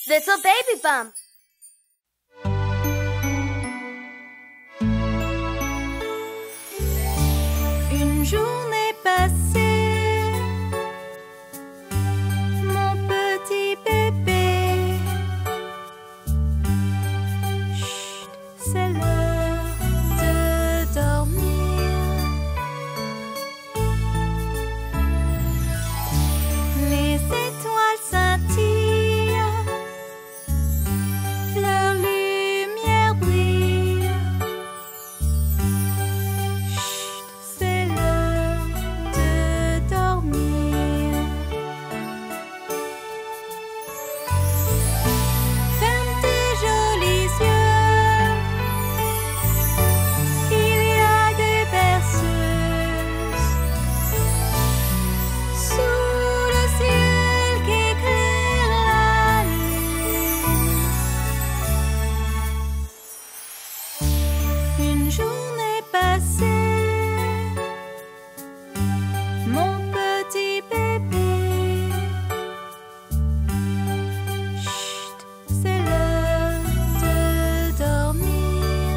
Little baby bump. Une journée passée, mon petit bébé. Chut, c'est l'heure de dormir. Les étoiles scintillent, leur lumière brille. Chut, c'est l'heure de dormir. Ferme tes jolis yeux, il y a des berceuses sous le ciel qu'éclaire la lune. Une journée passée, mon petit bébé. Chut, c'est l'heure de dormir.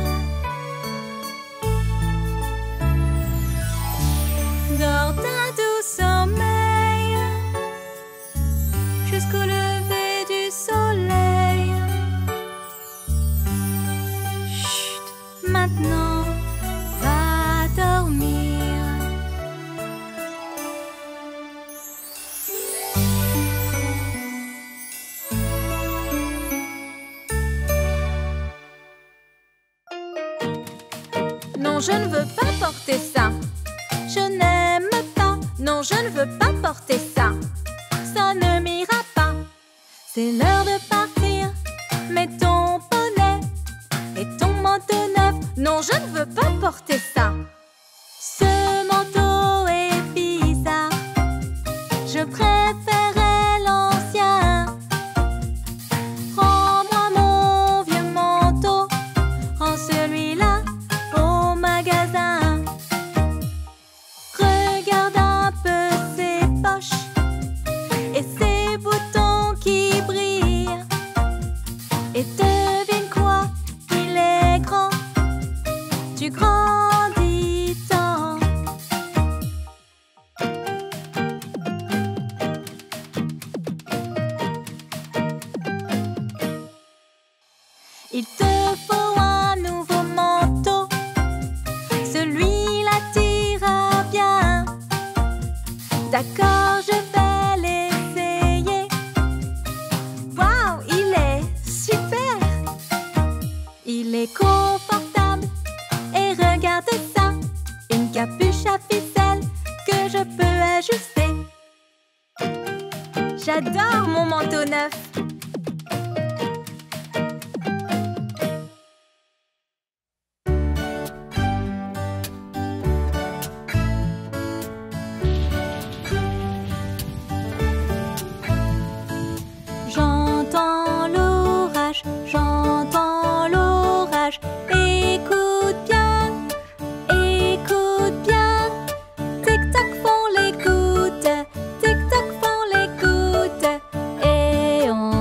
Dors d'un doux sommeil jusqu'au lever du soleil. Chut, maintenant, va dormir. Non, je ne veux pas porter ça. Je n'aime pas. Non, je ne veux pas porter ça. Ça ne m'ira pas. C'est l'heure de partir. Mets ton bonnet et ton manteau neuf. Non, je ne veux pas porter ça. Ce manteau est bizarre. Je préférais l'ancien. Rends-moi mon vieux manteau. Rends celui-là au magasin. Regarde un peu ses poches et ses boutons qui brillent. Et devine quoi, il est grand. Tu grandis tant. Il te faut un nouveau manteau. Celui-là t'ira bien. D'accord, je vais l'essayer. Waouh, il est super. Il est confortable. Et regarde ça, une capuche à ficelle que je peux ajuster. J'adore mon manteau neuf. J'entends l'orage, j'entends l'orage. Écoute bien, écoute bien. Tic-tac font les gouttes, tic-tac font les gouttes. Et on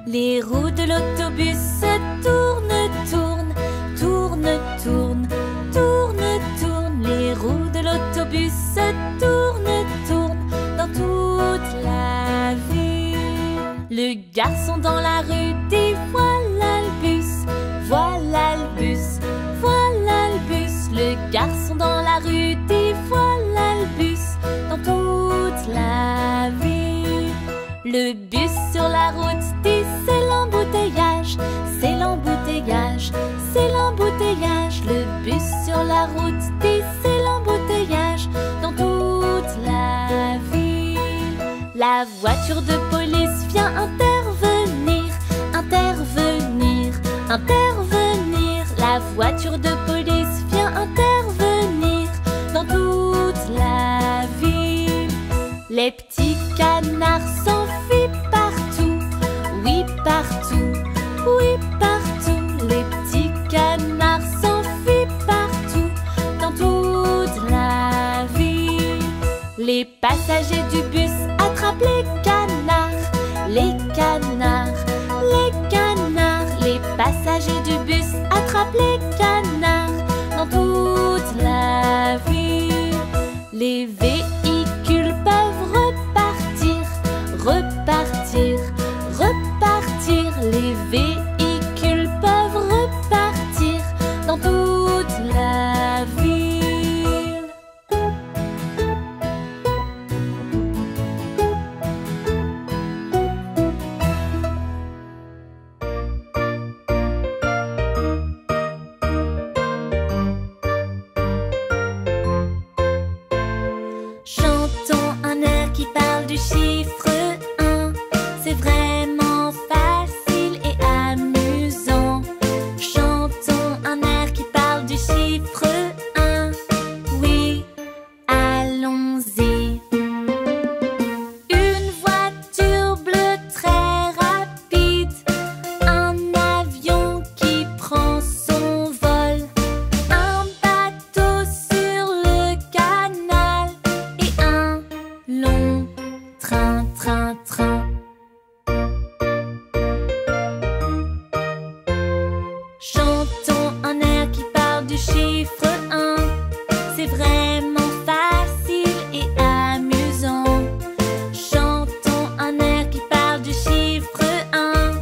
Les roues de l'autobus tournent, tournent, tournent, tournent, tournent, tournent. Les roues de l'autobus tournent, tournent dans toute la ville. Le garçon dans la rue dit voilà le bus, voilà le bus, voilà le bus. Le garçon dans la rue dit voilà le bus dans toute la ville. Le bus sur la route dit c'est l'embouteillage, c'est l'embouteillage, c'est l'embouteillage. Le bus sur la route dit c'est l'embouteillage dans toute la ville. La voiture de police vient intervenir, intervenir, intervenir. La voiture de police vient intervenir dans toute la ville. Les petits canards s'enfuient partout, oui partout, oui partout. Les petits canards s'enfuient partout dans toute la ville. Les passagers du bus attrapent les canards, les canards, les canards. Les passagers du bus attrapent les canards dans toute la ville. Les véhicules peuvent repartir, repartir, repartir. Les véhicules peuvent repartir dans toute la ville. Chantons un air qui parle du chiffre 1. C'est vraiment facile et amusant. Chantons un air qui parle du chiffre 1. Oui, allons-y. Une voiture bleue très rapide, un avion qui prend son vol, un bateau sur le canal et un long train, train, train. Chantons un air qui parle du chiffre 1. C'est vraiment facile et amusant. Chantons un air qui parle du chiffre 1.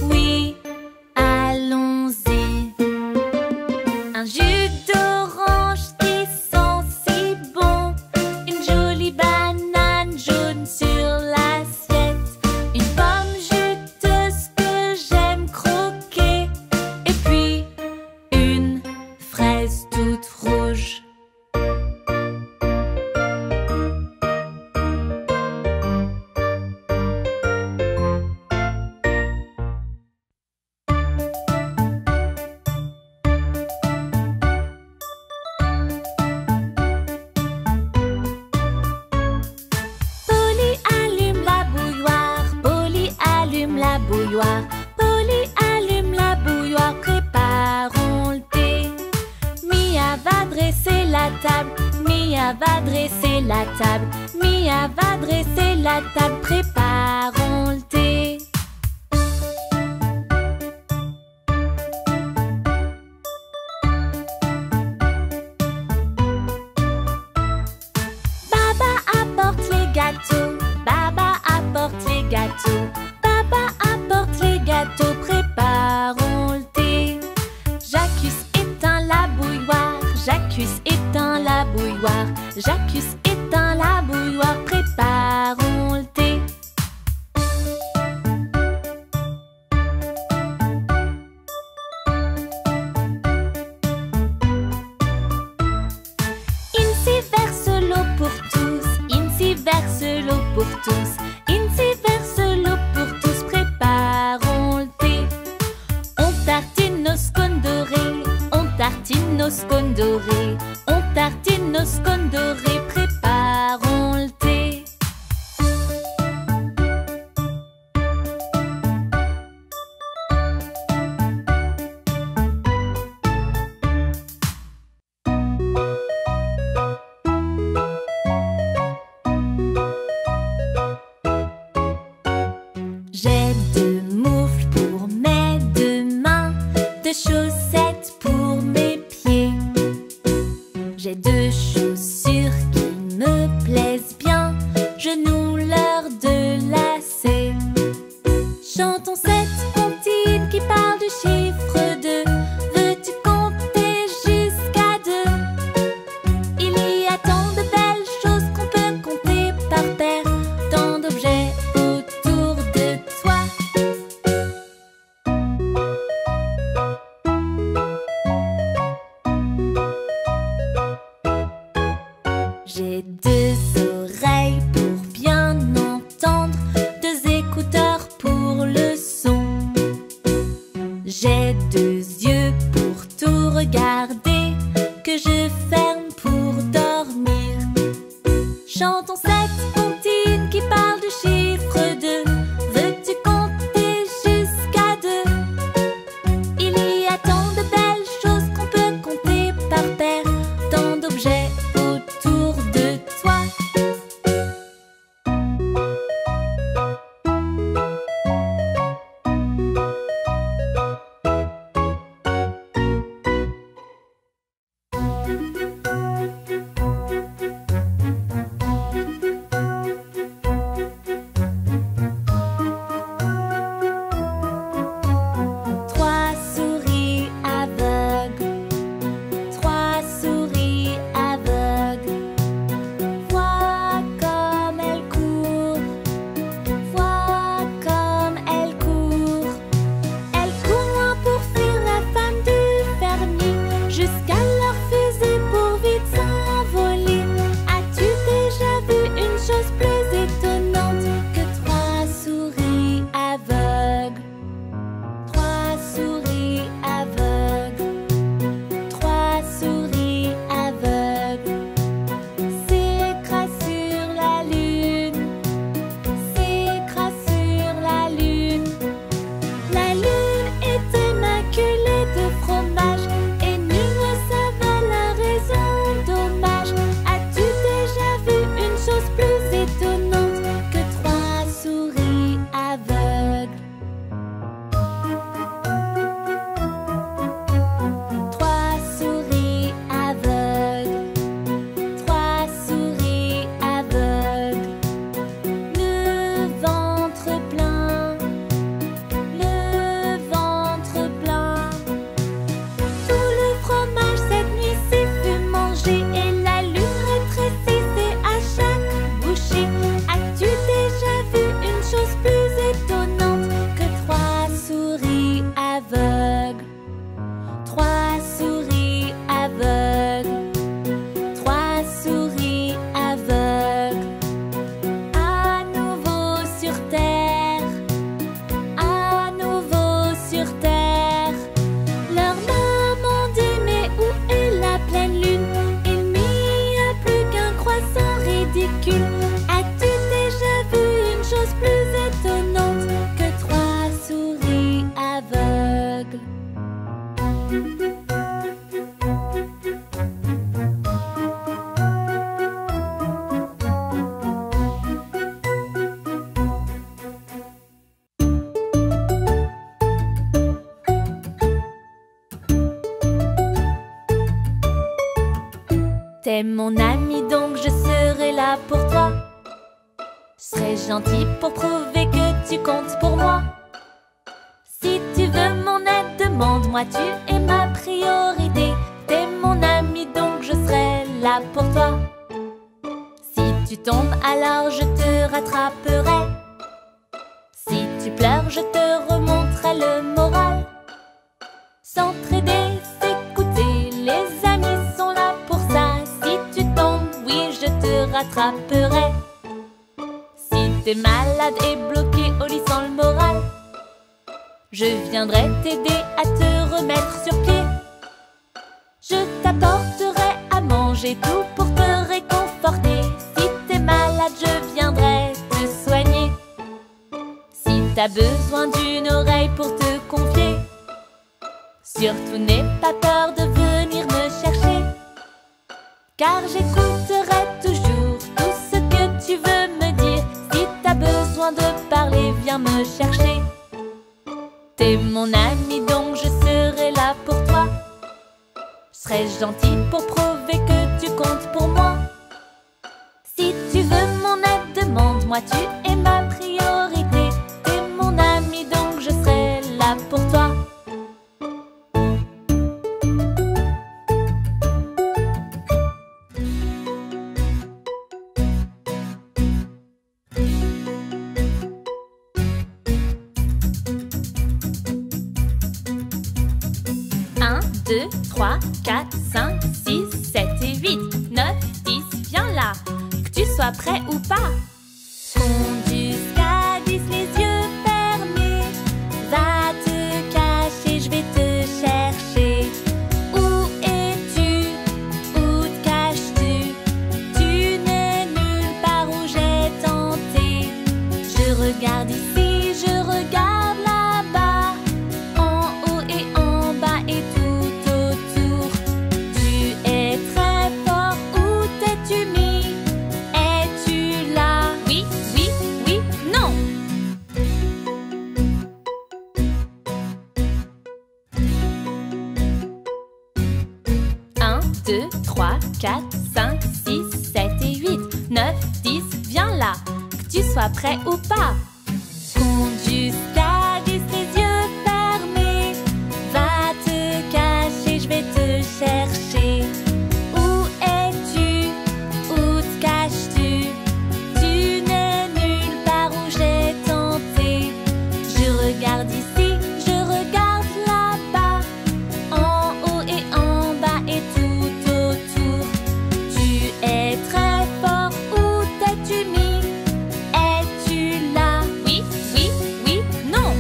Oui, allons-y. Un jus d'orange qui sent si bon, une jolie banane jaune sur l'assiette, une pomme juteuse que j'aime croquer, et puis une fraise toute rouge. Polly allume la bouilloire, Polly allume la bouilloire, Polly allume la bouilloire, préparons le thé. Mia va dresser la table, Mia va dresser la table, Mia va dresser la table, préparons le thé. Baba apporte les gâteaux, Baba apporte les gâteaux, Baba apporte les gâteaux, préparons le thé. J'accuse éteint la bouilloire, j'accuse éteint la bouilloire, j'accuse éteint la bouilloire, préparons le thé. Incy verse l'eau pour tous, Incy verse l'eau pour tous, Incy verse l'eau pour tous, préparons le thé. On tartine nos scones dorés, on tartine nos scones dorés, on tartine nos scones dorés, préparons le thé. J'ai deux mouches Chantons cette comptine qui parle du chiffre 2. Veux-tu compter jusqu'à 2? Il y a tant de belles choses qu'on peut compter par paire, tant d'objets autour de toi. J'ai deux oreilles pour bien entendre, deux écouteurs pour le son. J'ai deux yeux pour tout regarder, que je ferme pour dormir. Chantons cette comptine qui parle du chiffre 2. Veux-tu compter jusqu'à 2? Il y a tant de belles choses qu'on peut compter par paire, tant d'objets autour de toi. Trois souris aveugles, trois souris aveugles. Vois comme elles courent, vois comme elles courent. Elles courent loin pour fuir la femme du fermier, jusqu'à leur fusée pour vite s'envoler. As-tu déjà vu une chose plus étonnante que trois souris aveugles? Trois souris aveugles, trois souris aveugles. S'écrasent sur la lune, s'écrasent sur la lune. La lune est immaculée de fromage et nul ne savait la raison. Dommage. As-tu déjà vu une chose plus étonnante que trois souris aveugles? Trois souris aveugles, trois souris aveugles. Le ventre plein, le ventre plein. Tout le fromage cette nuit-ci fut mangé et la lune rétrécissait à chaque bouchée. As-tu déjà vu une chose plus étonnante que trois souris aveugles? Trois souris aveugles, trois souris aveugles. À nouveau sur terre, à nouveau sur terre. Leur maman dit mais où est la pleine lune? Il n'y a plus qu'un croissant ridicule. As-tu déjà vu une chose plus étonnante que trois souris aveugles? T'es mon ami donc je serai là pour toi. Je serai gentil pour prouver que tu comptes pour moi. Si tu veux mon aide, demande-moi, tu es ma priorité. T'es mon ami donc je serai là pour toi. Si tu tombes alors je te rattraperai. Si tu pleures je te remonterai le moral. S'entraider, s'écouter, les amis sont là pour ça. Si tu tombes, oui je te rattraperai. Si t'es malade et bloqué au lit sans le moral, je viendrai t'aider à te remettre sur pied. Je t'apporterai à manger, tout pour te réconforter. Si t'es malade, je viendrai te soigner. Si t'as besoin d'une oreille pour te confier, surtout n'aie pas peur de venir me chercher. Car j'écouterai toujours tout ce que tu veux me dire. Si t'as besoin de parler, viens me chercher. T'es mon ami donc je serai là pour toi. Je serai gentil pour prouver que tu comptes pour moi. Si tu veux mon aide, demande-moi, tu es ma priorité. T'es mon ami donc là pour toi. Un, 2, 3, 4, 5, 6, 7 et 8, 9, 10, viens là, que tu sois prêt ou pas. Compte jusqu'à 10 les yeux fermés. Va te cacher, je vais te chercher. Où es-tu? Où te caches-tu? Tu n'es nulle part où j'ai tenté. Je regarde ici, je regarde là-bas, en haut et en bas et tout autour. Tu es très fort, où t'es-tu mis? Es-tu là? Oui, oui, oui, non. 1, 2, 3, 4, 5, 6, 7 et 8, 9, 10, viens là, que tu sois prêt ou pas. Compte jusqu'à 10 les yeux fermés. Va te cacher, je vais te chercher. Où es-tu? Où te caches-tu? Tu n'es nulle part où j'ai tenté. Je regarde ici, je regarde là-bas, en haut et en bas et tout autour. Tu es très fort, où t'es-tu mis? Es-tu là? Oui, oui, oui, non.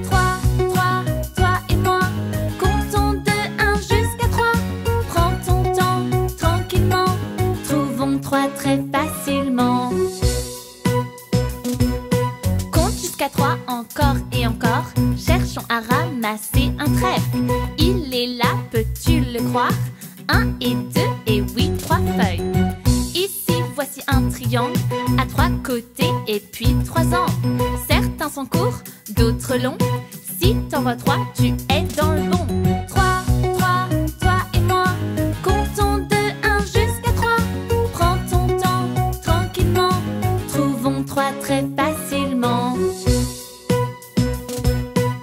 3, 3, toi et moi, comptons de 1 jusqu'à 3. Prends ton temps, tranquillement, trouvons 3 très facilement. Compte jusqu'à 3 encore et encore, cherchons à ramasser un trèfle. Il est là, peux-tu le croire? 1 et 2 et oui, 3 feuilles. Ici, voici un triangle à 3 côtés et puis 3 angles. Certains sont courts, d'autres longs. Si t'en vois 3, tu es dans le bon. 3, 3, toi et moi, comptons de 1 jusqu'à 3. Prends ton temps, tranquillement, trouvons 3 très facilement.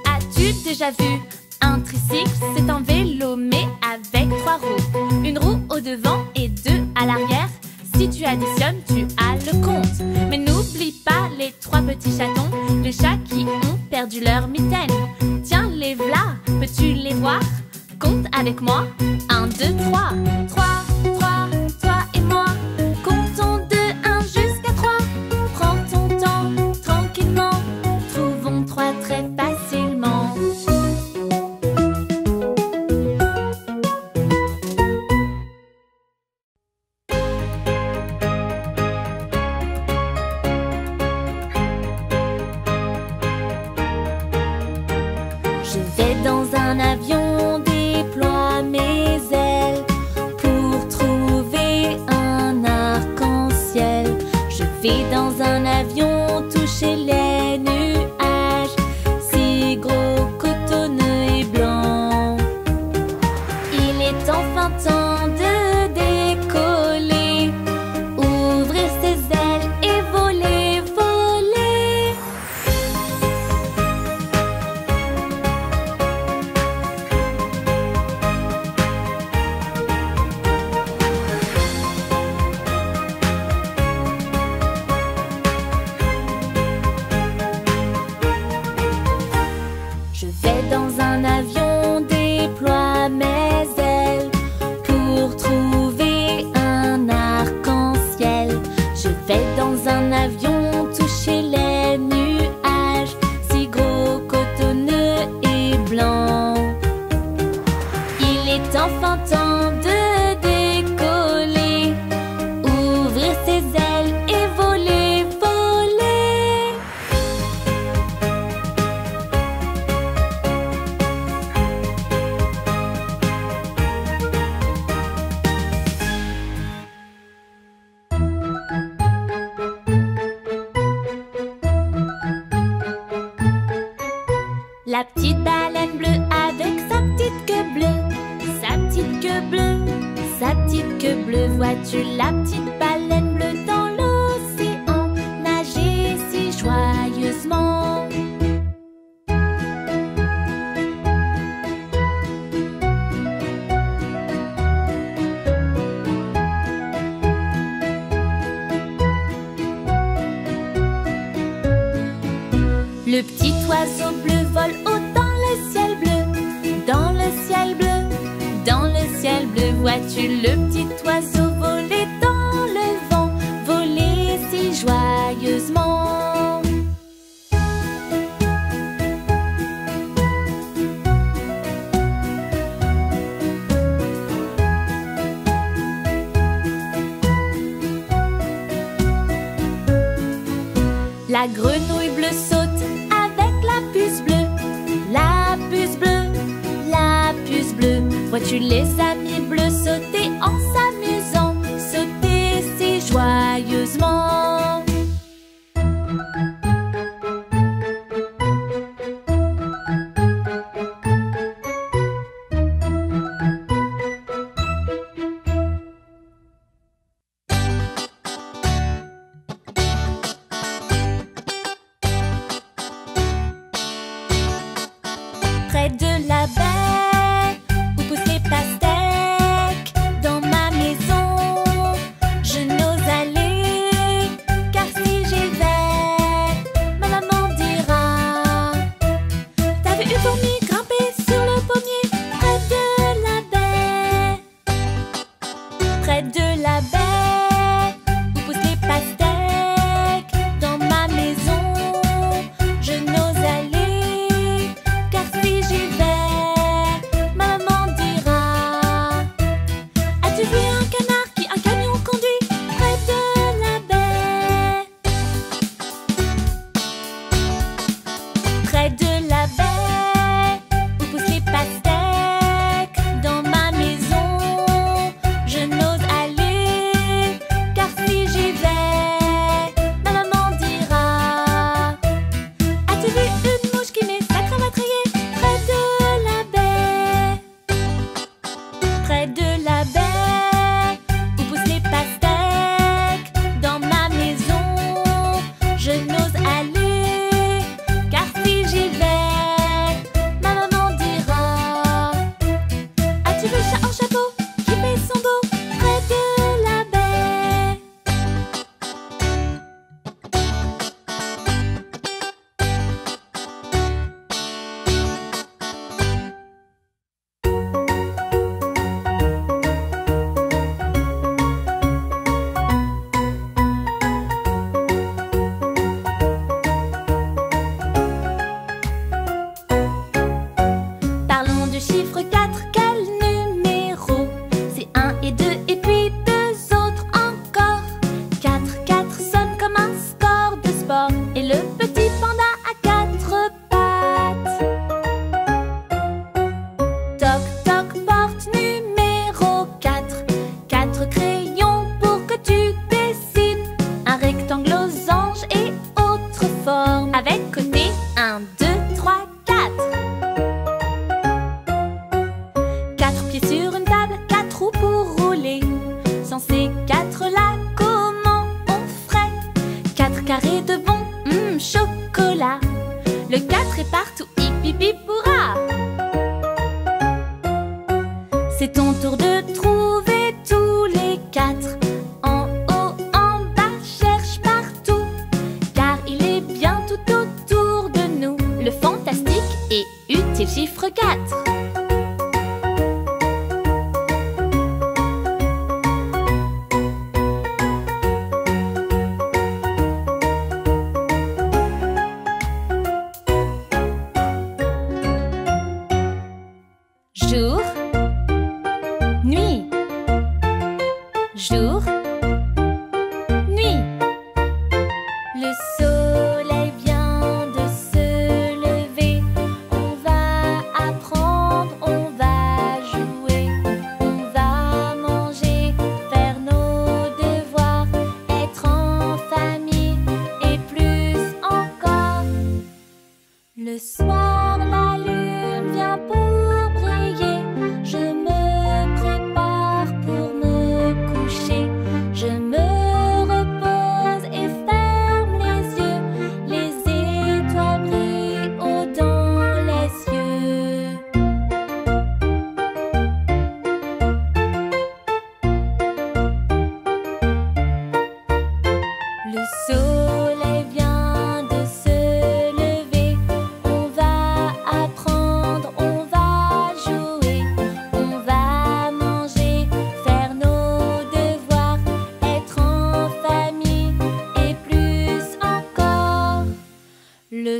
As-tu déjà vu un tricycle? C'est un vélo mais avec 3 roues. Une roue au devant et 2 à l'arrière. Si tu additionnes, tu as le compte. Mais n'oublie pas les 3 petits chatons, les chats qui ont perdu leur mitaine. Tiens, les v'là, peux-tu les voir? Compte avec moi, 1, 2, 3. 3, 3, toi et moi, comptons de 1 jusqu'à 3. Prends ton temps, tranquillement, trouvons 3 très facilement. Je vais dans un avion, déploie mes ailes pour trouver un arc-en-ciel. Je vais dans un avion, toucher les nuages, si gros, cotonneux et blancs. Il est enfin temps de décoller, ouvrir ses ailes et voler, voler. La petite baleine bleue avec sa petite queue bleue. Sa petite queue bleue, sa petite queue bleue. Vois-tu la petite baleine bleue dans l'océan nager si joyeusement? Le petit oiseau bleu vole haut dans le ciel bleu. Dans le ciel bleu, dans le ciel bleu. Vois-tu le petit oiseau voler dans le vent, voler si joyeusement? La grenouille bleue saute avec la puce bleue. La puce bleue, la puce bleue. Vois-tu les amis bleus sauter en s'amusant, sauter si joyeusement? Près de la baie où poussent les pastèques, dans ma maison je n'ose aller, car si j'y vais, ma maman dira: t'as vu une fourmi grimper sur le pommier près de la baie? Près de la baie où poussent les pastèques, dans ma maison je n'ose aller, car si j'y vais, ma maman dira: as-tu vu un canard qui un camion conduit près de la baie? Près de la baie où poussent les pastèques, dans ma maison je n'ose aller, car si j'y vais, ma maman dira: as-tu vu une mouche qui met sa cravate rayée près de la baie? Près de la baie où poussent les pastèques, dans ma maison je n'ose aller, car si j'y vais, ma maman dira: as-tu vu le chat en chapeau qui fait son beau près de la baie? Parlons du chiffre 4, quel numéro? C'est 1 et 2 et puis 2 autres encore. 4, 4 sonne comme un score de sport, et le petit panda a 4 pattes. Toc toc porte numéro 4. 4 crayons pour que tu dessines un rectangle aux anges et autres formes, avec côté 1, 2, 3, 4. 4 pieds sur une table, 4 roues pour rouler. Sans ces 4 là, comment on ferait? 4 carrés de bon chocolat. Le 4 est partout, hip hip hip hurrah! C'est ton tour de trouver tous les 4. En haut, en bas, cherche partout, car il est bien tout autour de nous. Le fantastique et utile chiffre 4. Jour, nuit. Jour, nuit. Le soleil vient de se lever. On va apprendre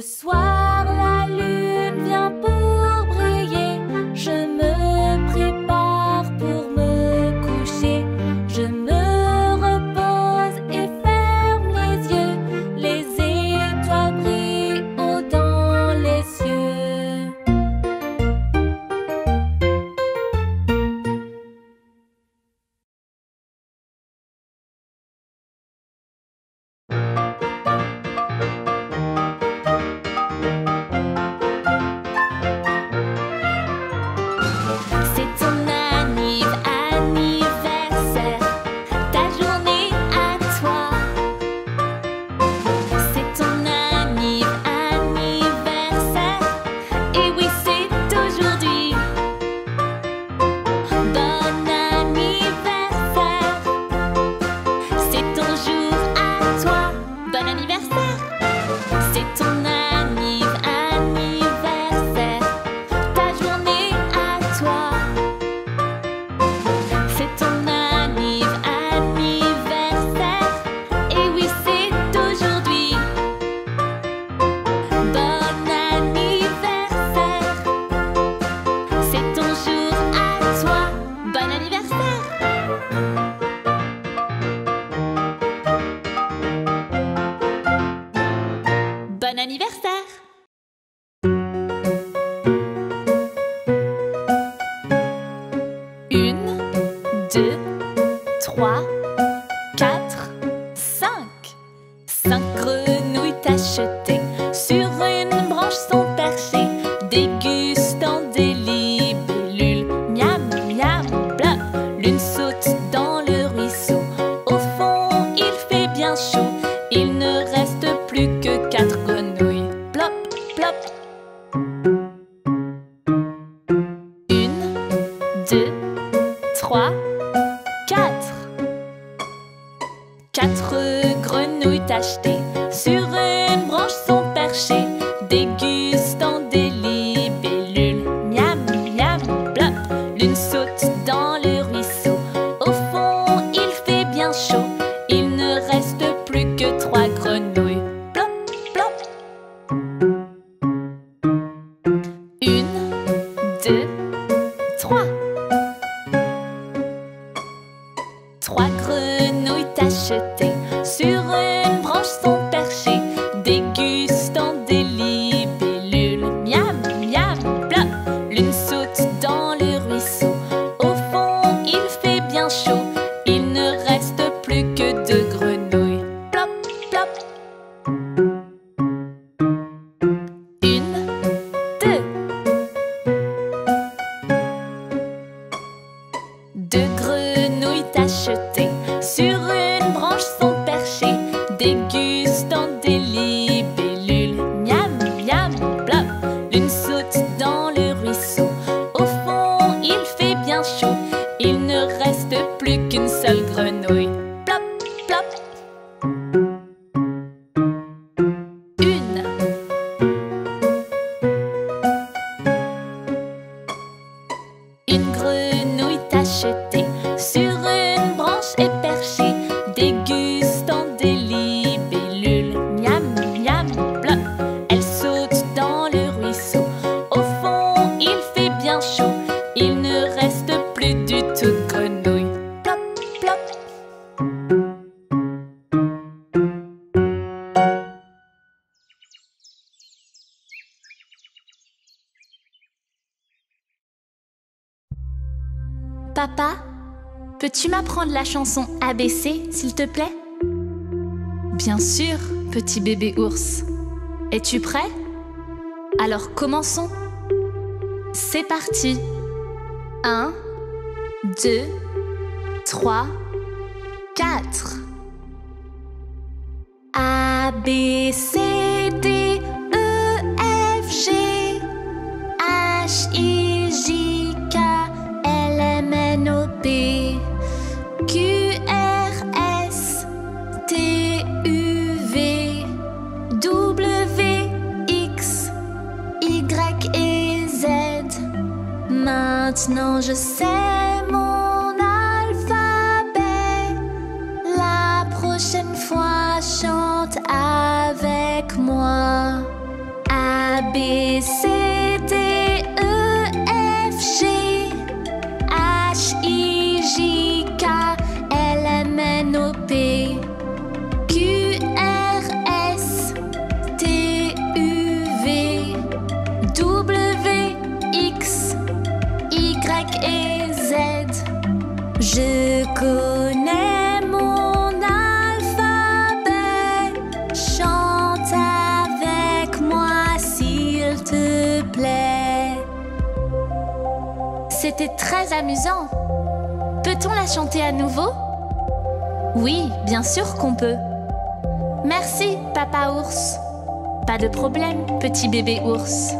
Ce soir, la lune vient pour briller. Je me prépare pour me coucher. Je me repose et ferme les yeux. Les étoiles brillent haut dans les cieux. C'est ton anniversaire, ta journée à toi. C'est ton anniversaire, et oui c'est aujourd'hui. Bon anniversaire, c'est ton jour à toi. Bon anniversaire, c'est ton anniversaire, ta journée à toi. C'est ton anniversaire, et oui c'est aujourd'hui. Bon anniversaire, c'est ton jour à toi. Bon anniversaire. Bon anniversaire. Une, deux, trois, quatre, cinq. 5 grenouilles tachetées sur une branche sont perchées, dégustant des libellules. Miam, miam, blop. L'une saute dans le ruisseau. Au fond, il fait bien chaud. Il ne reste plus que 4 grenouilles. Plop, plop. Une, deux, trois, quatre. 4 grenouilles tachetées sur une branche sont perchées, dégustant des libellules. Miam, miam, blop. L'une saute dans le ruisseau. Au fond, il fait bien chaud. Il ne reste plus que 3 grenouilles. Plop, plop. Une, deux, trois. 3 grenouilles tachetées sur une branche sont perchées, dégustant des libellules. Miam, miam, blop. L'une saute dans le ruisseau. Au fond, il fait bien chaud. Il ne reste plus que 2 grenouilles. Plop, plop. Une, deux. 2 grenouilles tachetées sur une branche sont perchées, dégustant des libellules. Miam, miam, blop. L'une saute dans le ruisseau. Au fond, il fait bien chaud. Il ne reste plus qu'une seule grenouille. Plop, plop. Une. Une grenouille tachetée sur une branche est perchée, dégustant des libellules. Miam, miam, blop. Elle saute dans le ruisseau. Au fond, il fait bien chaud. Il ne reste plus du tout de grenouille. Plop, plop. Papa, peux-tu m'apprendre la chanson ABC, s'il te plaît? Bien sûr, petit bébé ours. Es-tu prêt? Alors commençons. C'est parti. 1, 2, 3, 4. A, B, C, D, E, F, G, H, I, J, K, L, M, N, O, P, Q, R, S, T, U, V, W, X, Y et Z. Maintenant je sais mon alphabet. La prochaine fois chante avec moi. C'était très amusant. Peut-on la chanter à nouveau? Oui, bien sûr qu'on peut. Merci, papa ours. Pas de problème, petit bébé ours.